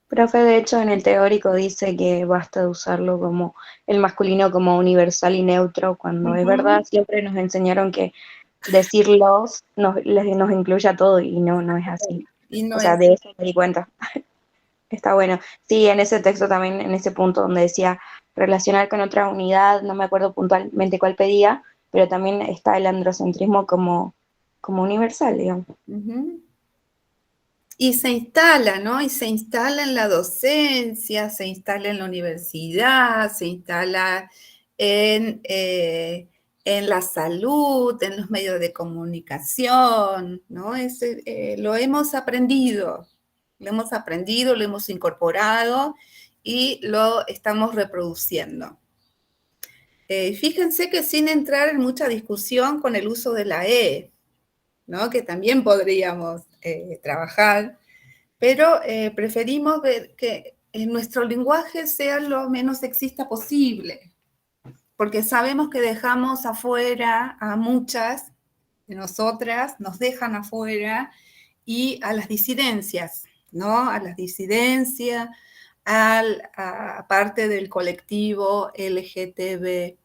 Profe, de hecho, en el teórico dice que basta de usarlo como el masculino como universal y neutro, cuando es verdad, siempre nos enseñaron que decirlos nos incluye a todo y no es así. Y no o sea, es... de eso me di cuenta. Está bueno. Sí, en ese texto también, en ese punto donde decía relacionar con otra unidad, no me acuerdo puntualmente cuál pedía, pero también está el androcentrismo como universal, digamos. Y se instala, ¿no? Y se instala en la docencia, se instala en la universidad, se instala en la salud, en los medios de comunicación, ¿no? Lo hemos aprendido, lo hemos incorporado y lo estamos reproduciendo. Fíjense que sin entrar en mucha discusión con el uso de la E, ¿no? Que también podríamos trabajar, pero preferimos ver que nuestro lenguaje sea lo menos sexista posible, porque sabemos que dejamos afuera a muchas de nosotras, nos dejan afuera, y a las disidencias, ¿no? A las disidencias, a parte del colectivo LGTBIQ+.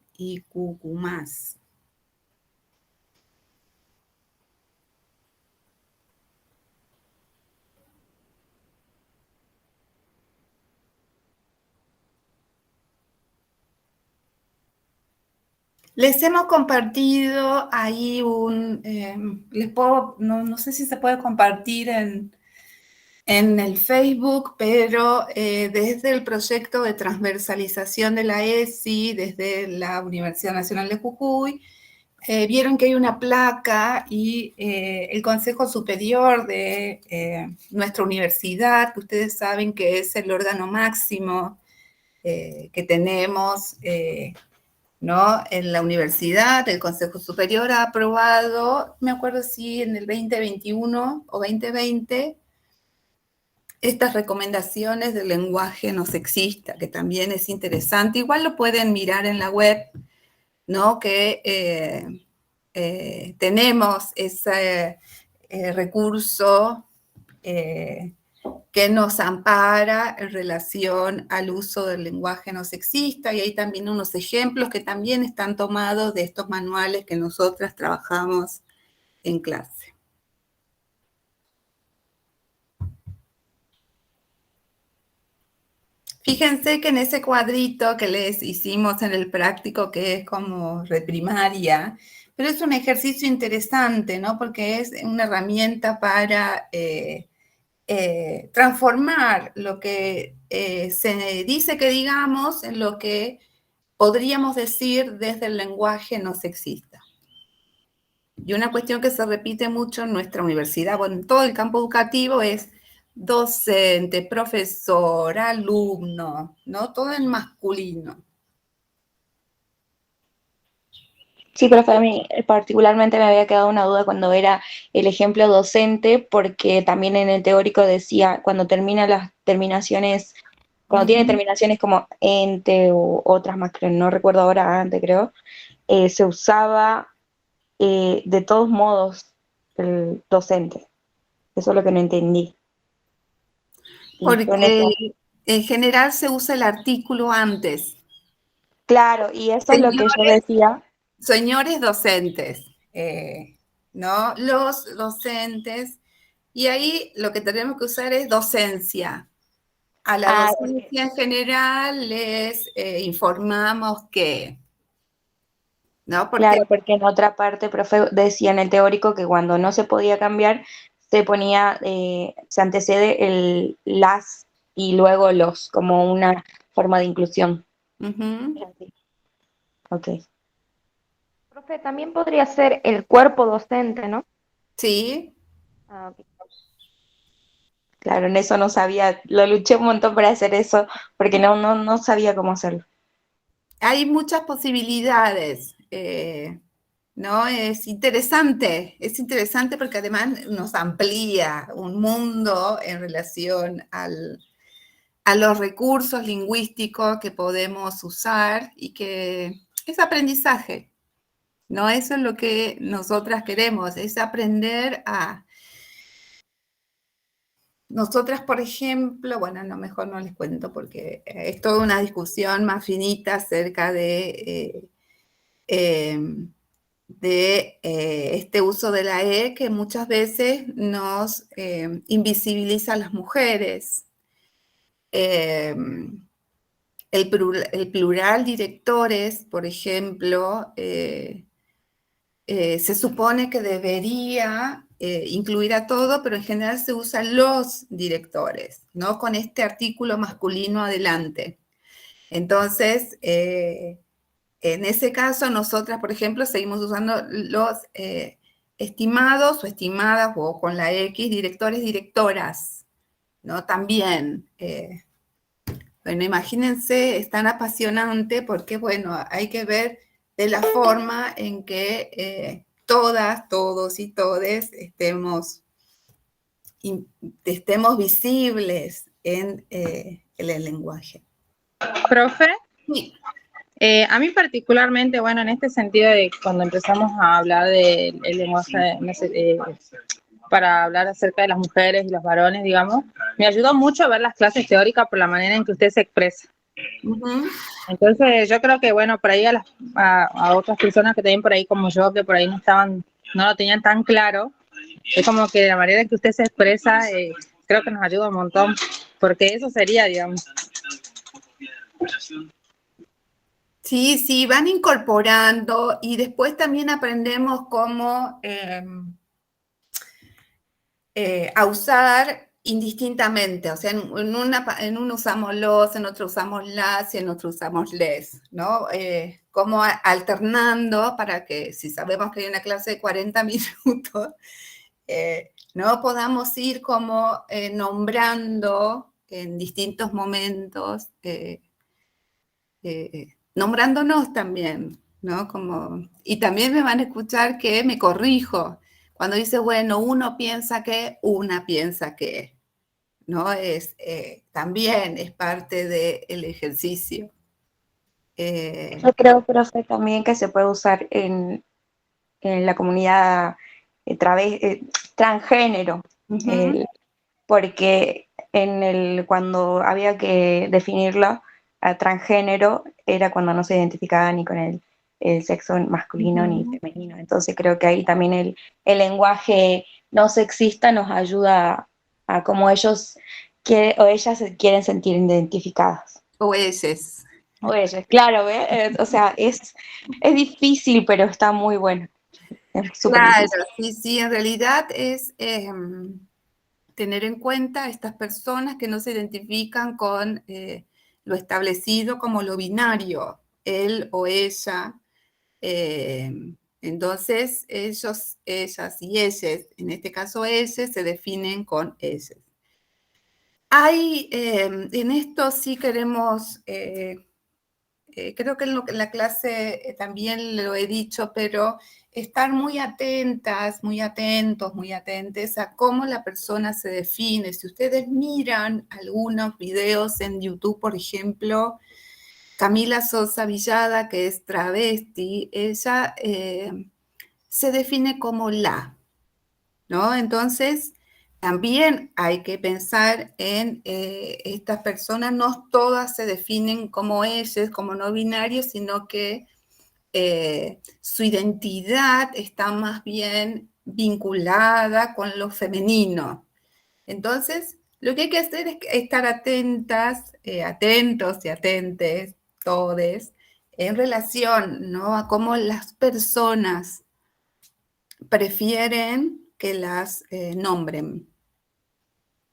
Les hemos compartido ahí no sé si se puede compartir en el Facebook, pero desde el proyecto de transversalización de la ESI, desde la Universidad Nacional de Jujuy, vieron que hay una placa y el Consejo Superior de nuestra universidad, que ustedes saben que es el órgano máximo que tenemos ¿no? En la universidad, el Consejo Superior ha aprobado, me acuerdo si en el 2021 o 2020, estas recomendaciones del lenguaje no sexista, que también es interesante. Igual lo pueden mirar en la web, ¿no? Que tenemos ese recurso que nos ampara en relación al uso del lenguaje no sexista, y hay también unos ejemplos que también están tomados de estos manuales que nosotras trabajamos en clase. Fíjense que en ese cuadrito que les hicimos en el práctico, que es como reprimaria, pero es un ejercicio interesante, ¿no? Porque es una herramienta para transformar lo que se dice que digamos en lo que podríamos decir desde el lenguaje no sexista. Y una cuestión que se repite mucho en nuestra universidad, bueno, en todo el campo educativo, es docente, profesor, alumno, ¿no? Todo en masculino. Sí, profe, a mí particularmente me había quedado una duda cuando era el ejemplo docente, porque también en el teórico decía, cuando termina las terminaciones, cuando tiene terminaciones como ente o otras más, que no recuerdo ahora, antes creo, se usaba de todos modos el docente. Eso es lo que no entendí. Porque en general se usa el artículo antes. Claro, y eso es lo que yo decía. Señores docentes, ¿no? Los docentes, y ahí lo que tenemos que usar es docencia. A la docencia en general les informamos que, ¿no? Porque, claro, porque en otra parte, profe, decía en el teórico que cuando no se podía cambiar, se ponía, se antecede el las y luego los, como una forma de inclusión. Ok. Profe, también podría ser el cuerpo docente, ¿no? Sí. Ah, ok. Claro, en eso no sabía, lo luché un montón para hacer eso, porque no sabía cómo hacerlo. Hay muchas posibilidades, ¿no? Es interesante porque además nos amplía un mundo en relación a los recursos lingüísticos que podemos usar y que es aprendizaje, ¿no? Eso es lo que nosotras queremos, es aprender a... Nosotras, por ejemplo, bueno, no, mejor no les cuento porque es toda una discusión más finita acerca de este uso de la E que muchas veces nos invisibiliza a las mujeres. El plural directores, por ejemplo, se supone que debería incluir a todo, pero en general se usan los directores, ¿no? Con este artículo masculino adelante. Entonces, en ese caso, nosotras, por ejemplo, seguimos usando los estimados o estimadas, o con la X, directores, directoras, ¿no? También. Bueno, imagínense, es tan apasionante porque, bueno, hay que ver de la forma en que todas, todos y todes estemos visibles en el lenguaje. Profe, Sí. a mí particularmente, bueno, en este sentido de cuando empezamos a hablar del lenguaje, para hablar acerca de las mujeres y los varones, digamos, me ayudó mucho a ver las clases teóricas por la manera en que usted se expresa. Entonces yo creo que, bueno, por ahí a otras personas que también por ahí como yo, que por ahí no lo tenían tan claro, es como que la manera en que usted se expresa, creo que nos ayuda un montón, porque eso sería, digamos. Sí, sí, van incorporando y después también aprendemos cómo a usar indistintamente, o sea, en uno usamos los, en otro usamos las y en otro usamos les, ¿no? Como alternando para que si sabemos que hay una clase de 40 minutos, no podamos ir como nombrando en distintos momentos nombrándonos también, ¿no? Y también me van a escuchar que me corrijo. Cuando dice, bueno, uno piensa que, una piensa que, ¿no? También es parte del ejercicio. Yo creo, profe, también que se puede usar en la comunidad transgénero, porque cuando había que definirlo a transgénero era cuando no se identificaba ni con el sexo masculino ni femenino. Entonces creo que ahí también el lenguaje no sexista nos ayuda a cómo ellos o ellas se quieren sentir identificadas. O ellas. O ellas, claro, o sea, es difícil, pero está muy bueno. Claro, sí, en realidad es tener en cuenta a estas personas que no se identifican con lo establecido como lo binario, él o ella. Entonces, ellos, ellas y ellas, en este caso ellas, se definen con ellas. En esto sí queremos, creo que en la clase también lo he dicho, pero estar muy atentas, muy atentos, muy atentes a cómo la persona se define. Si ustedes miran algunos videos en YouTube, por ejemplo, Camila Sosa Villada, que es travesti, ella se define como la, ¿no? Entonces, también hay que pensar en estas personas, no todas se definen como ellas, como no binarios, sino que su identidad está más bien vinculada con lo femenino. Entonces, lo que hay que hacer es estar atentas, atentos y atentes, todes, en relación, ¿no?, a cómo las personas prefieren que las nombren.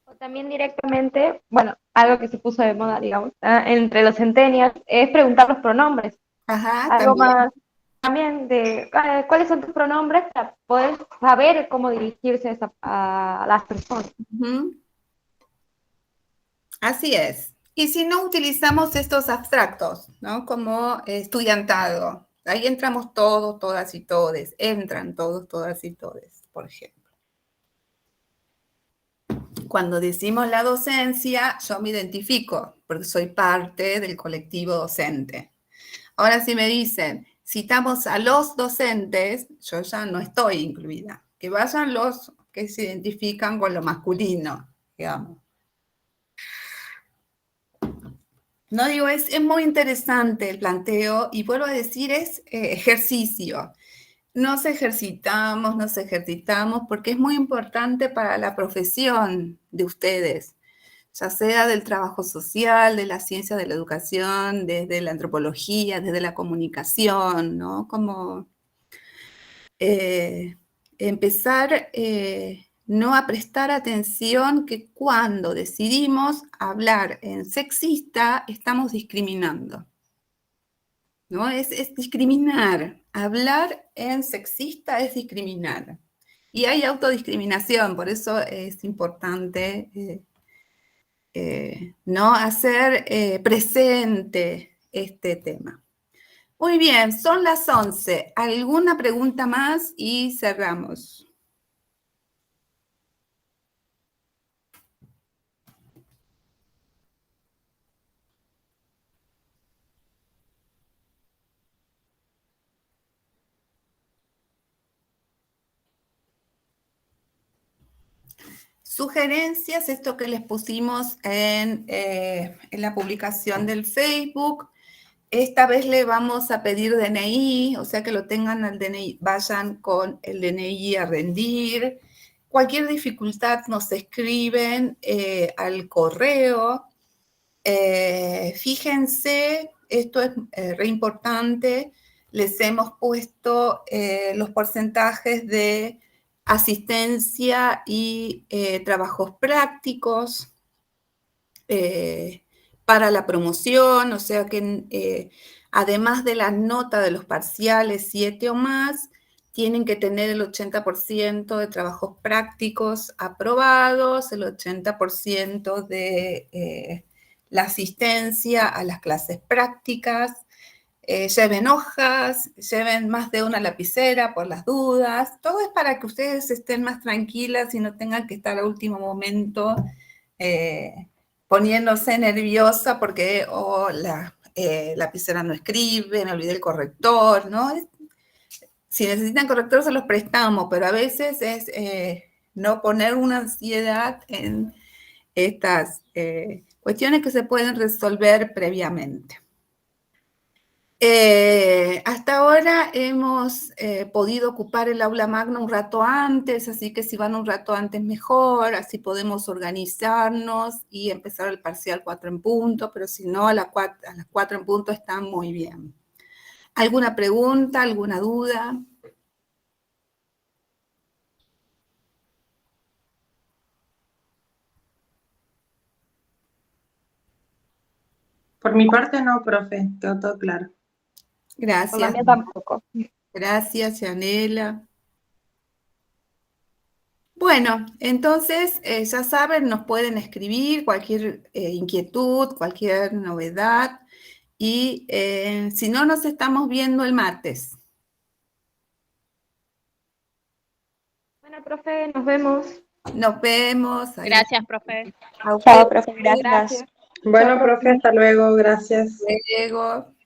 O también directamente, bueno, algo que se puso de moda, digamos, entre los centennials, es preguntar los pronombres. Ajá, algo también. más también de cuáles son tus pronombres para poder saber cómo dirigirse a las personas. Así es. Y si no utilizamos estos abstractos, ¿no?, como estudiantado, ahí entramos todos, todas y todes, entran todos, todas y todes, por ejemplo. Cuando decimos la docencia, yo me identifico, porque soy parte del colectivo docente. Ahora, si me dicen, citamos a los docentes, yo ya no estoy incluida. Que vayan los que se identifican con lo masculino, digamos. No digo, es muy interesante el planteo, y vuelvo a decir, es ejercicio. Nos ejercitamos, porque es muy importante para la profesión de ustedes, ya sea del trabajo social, de la ciencia de la educación, desde la antropología, desde la comunicación, ¿no? Como empezar no a prestar atención que cuando decidimos hablar en sexista estamos discriminando, ¿no? Es discriminar. Hablar en sexista es discriminar. Y hay autodiscriminación, por eso es importante ¿no?, hacer presente este tema. Muy bien, son las 11. ¿Alguna pregunta más? Y cerramos. Sugerencias, esto que les pusimos en la publicación del Facebook. Esta vez le vamos a pedir DNI, o sea que lo tengan al DNI, vayan con el DNI a rendir. Cualquier dificultad nos escriben al correo. Fíjense, esto es re importante, les hemos puesto los porcentajes de asistencia y trabajos prácticos para la promoción, o sea que además de la nota de los parciales 7 o más, tienen que tener el 80% de trabajos prácticos aprobados, el 80% de la asistencia a las clases prácticas, lleven hojas, lleven más de una lapicera por las dudas. Todo es para que ustedes estén más tranquilas y no tengan que estar a último momento poniéndose nerviosa porque la lapicera no escribe, me olvidé el corrector, ¿no? Si necesitan corrector se los prestamos, pero a veces es no poner una ansiedad en estas cuestiones que se pueden resolver previamente. Hasta ahora hemos podido ocupar el aula magna un rato antes, así que si van un rato antes mejor, así podemos organizarnos y empezar el parcial 4 en punto, pero si no, a las 4 en punto está muy bien. ¿Alguna pregunta, alguna duda? Por mi parte no, profe, quedó todo claro. Gracias. Por la mía tampoco. Gracias, Yanela. Bueno, entonces, ya saben, nos pueden escribir cualquier inquietud, cualquier novedad, y si no, nos estamos viendo el martes. Bueno, profe, nos vemos. Nos vemos. Gracias, profe. Chao, profe, gracias. Bueno, profe, hasta luego, gracias. Hasta luego.